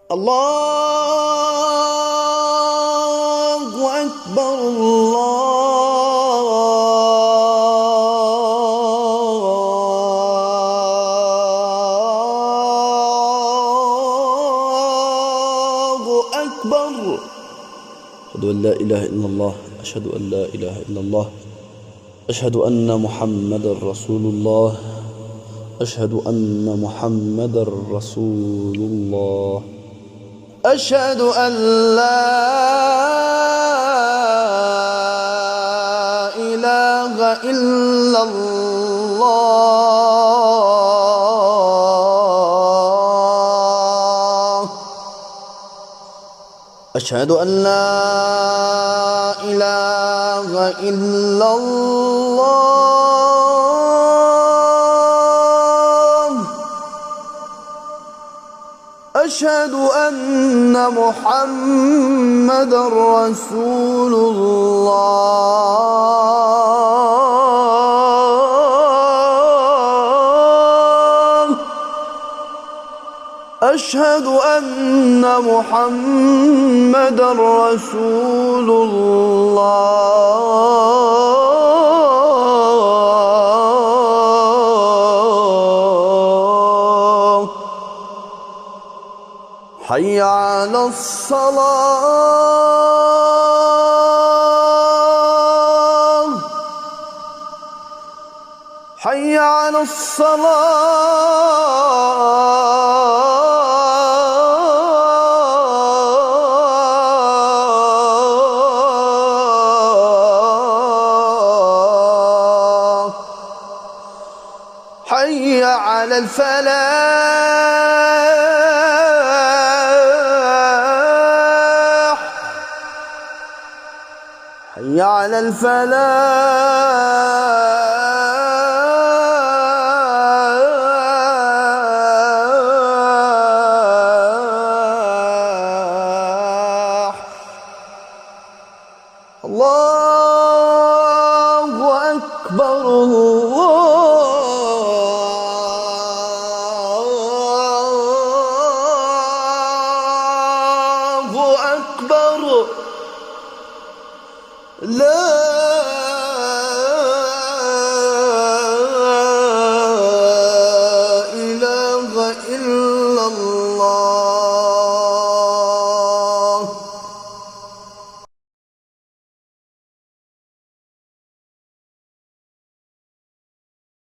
الله أكبر الله أكبر. أشهد أن لا إله إلا الله، أشهد أن لا إله إلا الله، أشهد أن محمدا رسول الله، أشهد أن محمدا رسول الله، أشهد أن لا إله إلا الله، أشهد أن لا إله إلا الله، أشهد أن محمدا رسول الله، أشهد أن محمدا رسول الله. حي على الصلاة، حي على الصلاة، حي على الفلاح، حي على الفلاح.